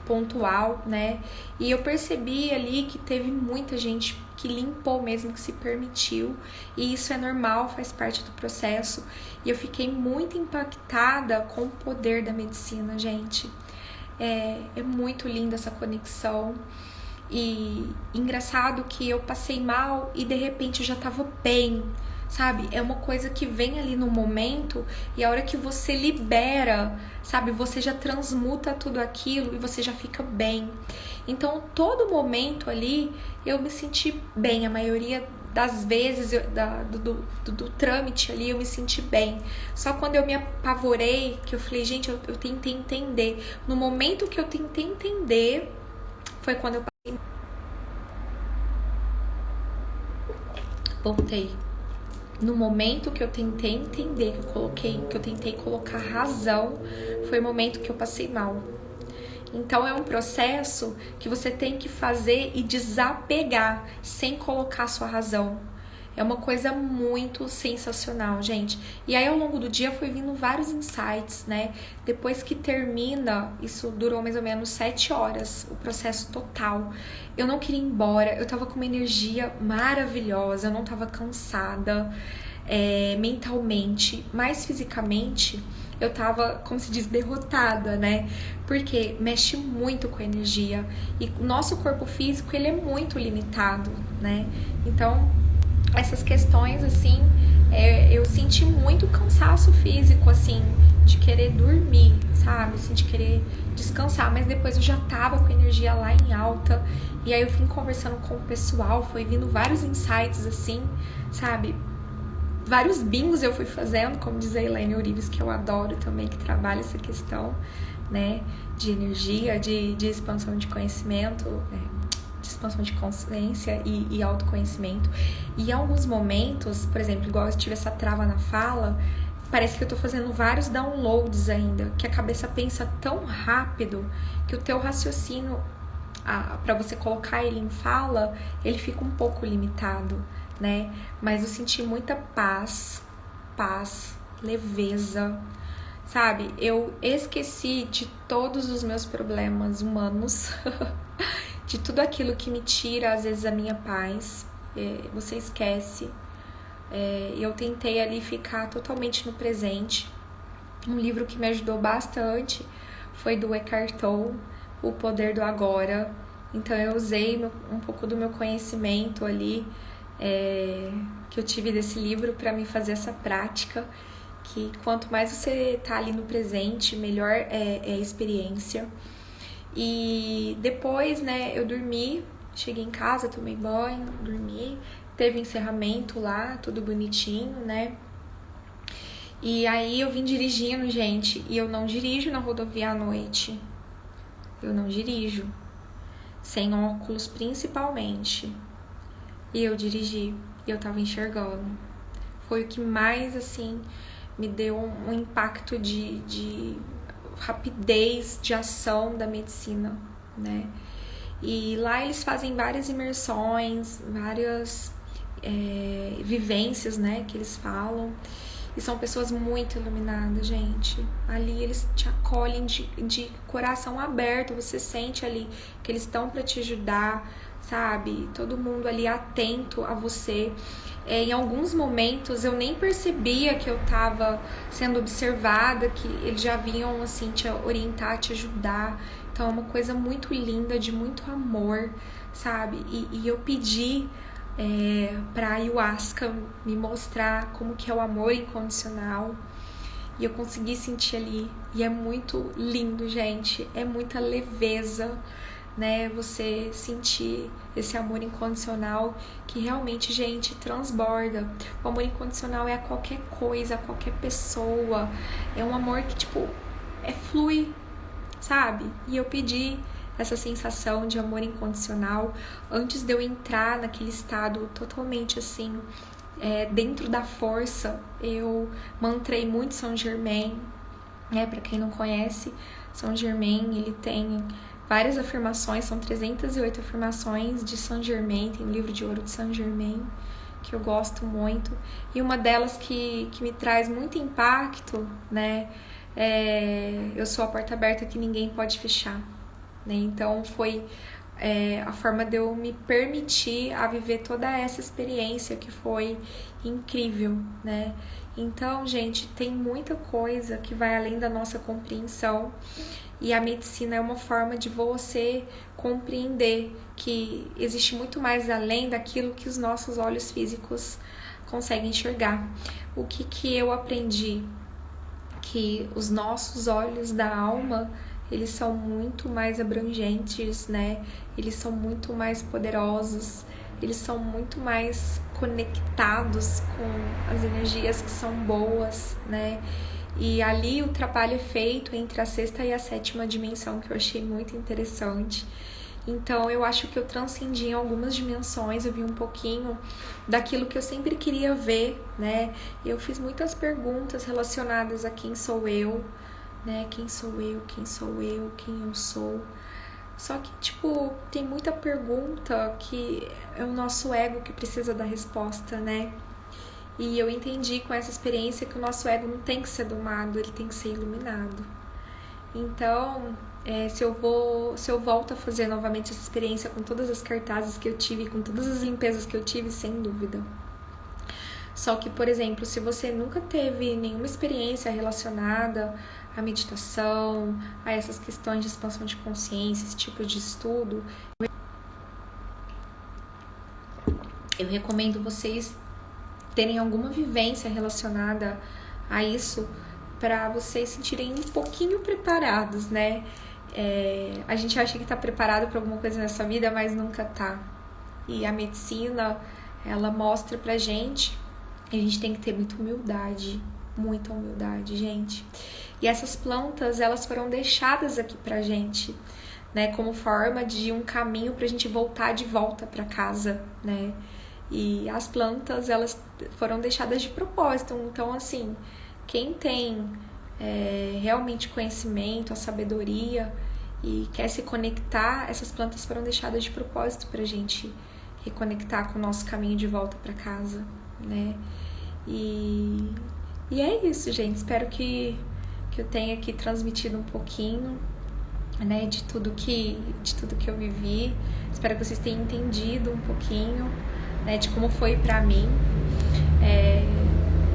pontual, né? E eu percebi ali que teve muita gente que limpou mesmo, que se permitiu, e isso é normal, faz parte do processo. E eu fiquei muito impactada com o poder da medicina, gente. É muito linda essa conexão. E engraçado que eu passei mal e de repente eu já tava bem, sabe? É uma coisa que vem ali no momento e a hora que você libera, sabe? Você já transmuta tudo aquilo e você já fica bem. Então, todo momento ali eu me senti bem. A maioria das vezes do trâmite ali eu me senti bem. Só quando eu me apavorei, que eu falei, gente, eu tentei entender. No momento que eu tentei entender, foi quando eu passei. Voltei. No momento que eu tentei entender, que eu tentei colocar razão, foi o momento que eu passei mal. Então é um processo que você tem que fazer e desapegar, sem colocar sua razão. É uma coisa muito sensacional, gente. E aí ao longo do dia foi vindo vários insights, né? Depois que termina, isso durou mais ou menos 7 horas, o processo total. Eu não queria ir embora, eu tava com uma energia maravilhosa, eu não tava cansada mentalmente, mas fisicamente eu tava, como se diz, derrotada, né? Porque mexe muito com a energia. E o nosso corpo físico, ele é muito limitado, né? Então, essas questões, assim, eu senti muito cansaço físico, assim, de querer dormir, sabe? Assim, de querer descansar. Mas depois eu já tava com a energia lá em alta. E aí eu fui conversando com o pessoal, foi vindo vários insights, assim, sabe? Vários bingos eu fui fazendo, como diz a Elaine Urives, que eu adoro também, que trabalha essa questão, né, de energia, de expansão de conhecimento, de expansão de consciência e autoconhecimento. E em alguns momentos, por exemplo, igual eu tive essa trava na fala, parece que eu tô fazendo vários downloads ainda, que a cabeça pensa tão rápido que o teu raciocínio, para você colocar ele em fala, ele fica um pouco limitado, né? Mas eu senti muita paz, leveza, sabe? Eu esqueci de todos os meus problemas humanos, de tudo aquilo que me tira, às vezes, a minha paz. Você esquece. Eu tentei ali ficar totalmente no presente. Um livro que me ajudou bastante foi do Eckhart Tolle, O Poder do Agora. Então eu usei um pouco do meu conhecimento ali, que eu tive desse livro, para me fazer essa prática, que quanto mais você tá ali no presente, melhor é a experiência. E depois, né, eu dormi, cheguei em casa, tomei banho, dormi, teve encerramento lá, tudo bonitinho, né? E aí eu vim dirigindo, gente, e eu não dirijo na rodovia à noite. Eu não dirijo, sem óculos principalmente. E eu dirigi, e eu tava enxergando. Foi o que mais, assim, me deu um impacto de rapidez de ação da medicina, né? E lá eles fazem várias imersões, várias vivências, né, que eles falam. E são pessoas muito iluminadas, gente. Ali eles te acolhem de coração aberto. Você sente ali que eles estão para te ajudar, sabe? Todo mundo ali atento a você. Em alguns momentos eu nem percebia que eu estava sendo observada, que eles já vinham assim te orientar, te ajudar. Então é uma coisa muito linda, de muito amor, sabe? E eu pedi para a ayahuasca me mostrar como que é o amor incondicional, e eu consegui sentir ali, e é muito lindo, gente, é muita leveza, né, você sentir esse amor incondicional que realmente, gente, transborda. O amor incondicional é a qualquer coisa, a qualquer pessoa, é um amor que, tipo, flui, sabe? E eu pedi essa sensação de amor incondicional antes de eu entrar naquele estado totalmente assim, dentro da força. Eu mantrei muito Saint Germain, para quem não conhece, Saint Germain, ele tem várias afirmações, são 308 afirmações de Saint Germain, tem o livro de ouro de Saint Germain, que eu gosto muito, e uma delas que me traz muito impacto, né, eu sou a porta aberta que ninguém pode fechar. Então foi a forma de eu me permitir a viver toda essa experiência, que foi incrível, né? Então, gente, tem muita coisa que vai além da nossa compreensão, e a medicina é uma forma de você compreender que existe muito mais além daquilo que os nossos olhos físicos conseguem enxergar. O que eu aprendi? Que os nossos olhos da alma, eles são muito mais abrangentes, né? Eles são muito mais poderosos, eles são muito mais conectados com as energias que são boas, né? E ali o trabalho é feito entre a sexta e a sétima dimensão, que eu achei muito interessante. Então eu acho que eu transcendi em algumas dimensões, eu vi um pouquinho daquilo que eu sempre queria ver, né? Eu fiz muitas perguntas relacionadas a quem sou eu, né? Quem sou eu, quem sou eu, quem eu sou. Só que, tipo, tem muita pergunta que é o nosso ego que precisa da resposta, né? E eu entendi com essa experiência que o nosso ego não tem que ser domado, ele tem que ser iluminado. Então, se eu volto a fazer novamente essa experiência com todas as cartazes que eu tive, com todas as limpezas que eu tive, sem dúvida. Só que, por exemplo, se você nunca teve nenhuma experiência relacionada à meditação, a essas questões de expansão de consciência, esse tipo de estudo, eu recomendo vocês terem alguma vivência relacionada a isso, para vocês se sentirem um pouquinho preparados, né? A gente acha que tá preparado para alguma coisa nessa vida, mas nunca tá. E a medicina, ela mostra pra gente, e a gente tem que ter muita humildade, gente. E essas plantas, elas foram deixadas aqui pra gente, né? Como forma de um caminho pra gente voltar de volta pra casa, né? E as plantas, elas foram deixadas de propósito. Então, assim, quem tem realmente conhecimento, a sabedoria e quer se conectar, essas plantas foram deixadas de propósito pra gente reconectar com o nosso caminho de volta para casa, né? E é isso, gente. Espero que eu tenha aqui transmitido um pouquinho, né, de tudo que eu vivi. Espero que vocês tenham entendido um pouquinho, né, de como foi pra mim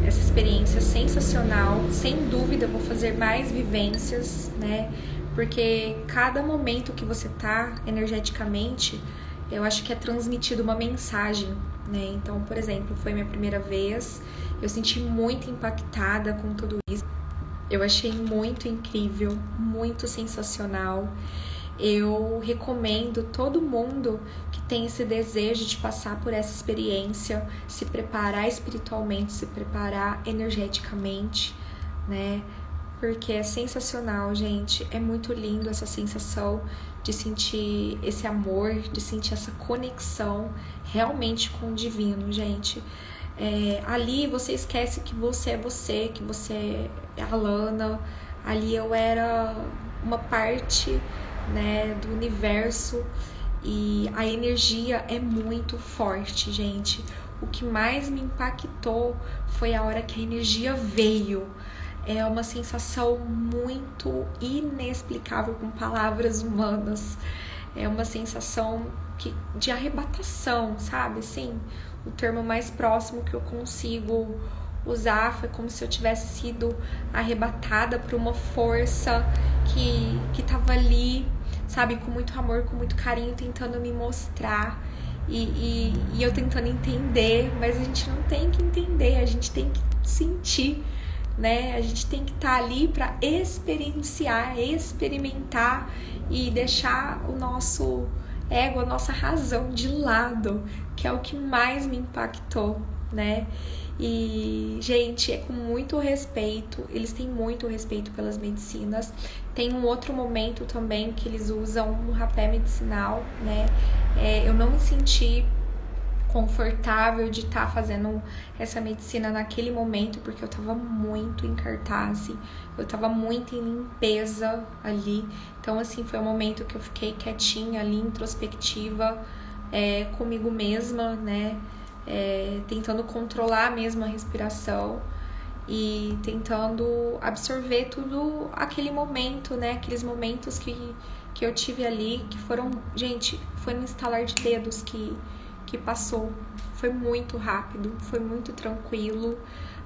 essa experiência sensacional. Sem dúvida eu vou fazer mais vivências, né, porque cada momento que você tá energeticamente, eu acho que é transmitido uma mensagem, né? Então, por exemplo, foi minha primeira vez, eu senti muito impactada com tudo isso. Eu achei muito incrível, muito sensacional. Eu recomendo todo mundo que tem esse desejo de passar por essa experiência, se preparar espiritualmente, se preparar energeticamente, né? Porque é sensacional, gente. É muito lindo essa sensação de sentir esse amor, de sentir essa conexão realmente com o divino, gente. Ali você esquece que você é você, que você é a Lana. Ali eu era uma parte, né, do universo, e a energia é muito forte, gente. O que mais me impactou foi a hora que a energia veio. É uma sensação muito inexplicável com palavras humanas. É uma sensação de arrebatação, sabe? Assim, o termo mais próximo que eu consigo usar foi como se eu tivesse sido arrebatada por uma força que tava ali, sabe? Com muito amor, com muito carinho, tentando me mostrar. E eu tentando entender, mas a gente não tem que entender, a gente tem que sentir, né? A gente tem que estar ali para experienciar, experimentar e deixar o nosso ego, a nossa razão de lado, que é o que mais me impactou, né? E, gente, é com muito respeito, eles têm muito respeito pelas medicinas. Tem um outro momento também que eles usam um rapé medicinal, né? Eu não me senti confortável de estar fazendo essa medicina naquele momento, porque eu tava muito em cartaz, eu tava muito em limpeza ali. Então, assim, foi um momento que eu fiquei quietinha ali, introspectiva, comigo mesma, né? Tentando controlar mesmo a respiração e tentando absorver tudo aquele momento, né? Aqueles momentos que eu tive ali, que foram, gente, foi no estalar de dedos que passou. Foi muito rápido, foi muito tranquilo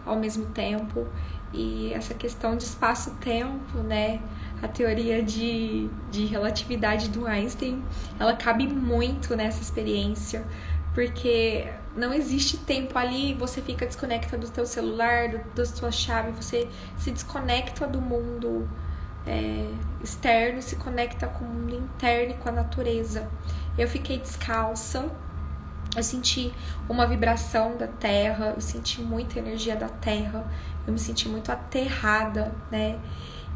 ao mesmo tempo. E essa questão de espaço-tempo, né? A teoria de relatividade do Einstein, ela cabe muito nessa experiência, porque não existe tempo ali, você fica desconecta do teu celular, da tua chave, você se desconecta do mundo externo, se conecta com o mundo interno e com a natureza. Eu fiquei descalça, eu senti uma vibração da terra, eu senti muita energia da terra, eu me senti muito aterrada, né?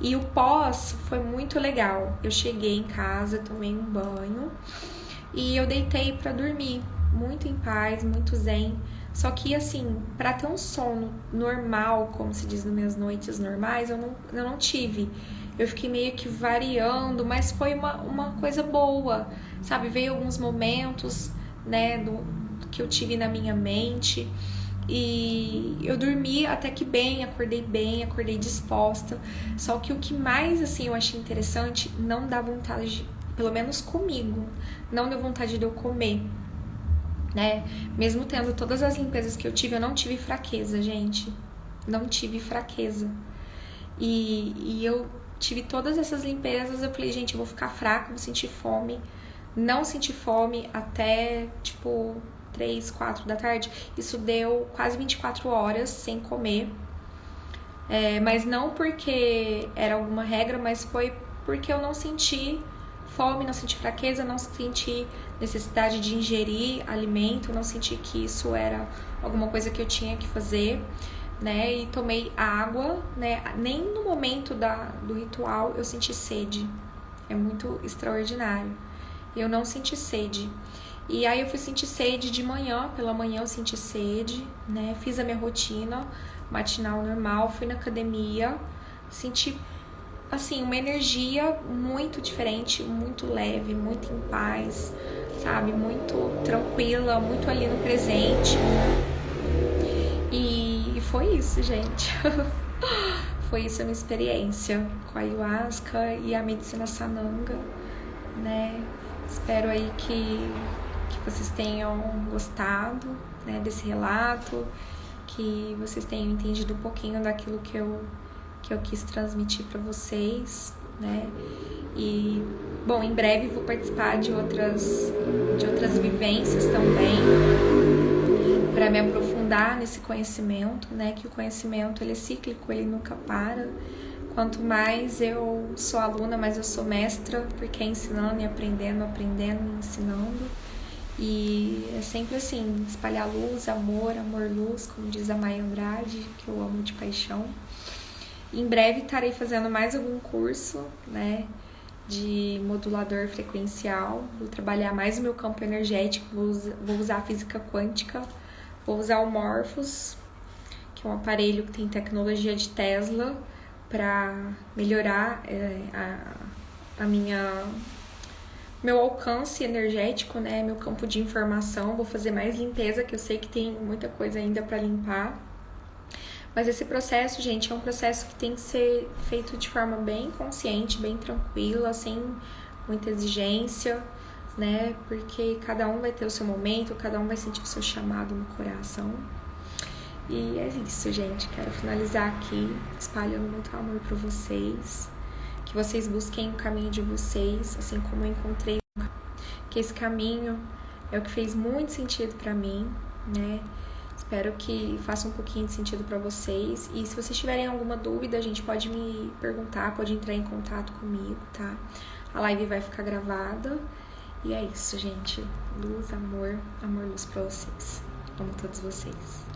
E o pós foi muito legal. Eu cheguei em casa, tomei um banho e eu deitei pra dormir, muito em paz, muito zen. Só que, assim, pra ter um sono normal, como se diz nas minhas noites normais, eu não tive. Eu fiquei meio que variando, mas foi uma coisa boa, sabe? Veio alguns momentos, né, que eu tive na minha mente, e eu dormi até que bem, acordei disposta. Só que o que mais, assim, eu achei interessante, não dá vontade, pelo menos comigo, não deu vontade de eu comer, né? Mesmo tendo todas as limpezas que eu tive, eu não tive fraqueza, gente. Não tive fraqueza. E eu tive todas essas limpezas, eu falei, gente, eu vou ficar fraca, vou sentir fome. Não senti fome até, 3, 4 da tarde. Isso deu quase 24 horas sem comer. Mas não porque era alguma regra, mas foi porque eu não senti fome, não senti fraqueza, não senti necessidade de ingerir alimento, não senti que isso era alguma coisa que eu tinha que fazer, né? E tomei água, né? Nem no momento do ritual eu senti sede. É muito extraordinário. Eu não senti sede. E aí eu fui sentir sede de manhã, pela manhã eu senti sede, né? Fiz a minha rotina, matinal normal, fui na academia, senti assim, uma energia muito diferente, muito leve, muito em paz, sabe? Muito tranquila, muito ali no presente. E foi isso, gente. Foi isso a minha experiência com a ayahuasca e a medicina sananga, né? Espero aí que vocês tenham gostado, né, desse relato, que vocês tenham entendido um pouquinho daquilo que eu quis transmitir para vocês, né? E, bom, em breve vou participar de outras vivências também, para me aprofundar nesse conhecimento, né? Que o conhecimento, ele é cíclico, ele nunca para. Quanto mais eu sou aluna, mais eu sou mestra, porque é ensinando e aprendendo e ensinando. E é sempre assim, espalhar luz, amor, luz, como diz a Maia Andrade, que eu amo de paixão. Em breve estarei fazendo mais algum curso, né, de modulador frequencial. Vou trabalhar mais o meu campo energético, vou usar a física quântica, vou usar o Morphos, que é um aparelho que tem tecnologia de Tesla, para melhorar meu alcance energético, né, meu campo de informação. Vou fazer mais limpeza, que eu sei que tem muita coisa ainda para limpar. Mas esse processo, gente, é um processo que tem que ser feito de forma bem consciente, bem tranquila, sem muita exigência, né? Porque cada um vai ter o seu momento, cada um vai sentir o seu chamado no coração. E é isso, gente. Quero finalizar aqui espalhando muito amor para vocês. Que vocês busquem o caminho de vocês, assim como eu encontrei. Que esse caminho é o que fez muito sentido para mim, né? Espero que faça um pouquinho de sentido para vocês. E se vocês tiverem alguma dúvida, a gente pode me perguntar, pode entrar em contato comigo, tá? A live vai ficar gravada. E é isso, gente. Luz, amor, luz pra vocês. Amo todos vocês.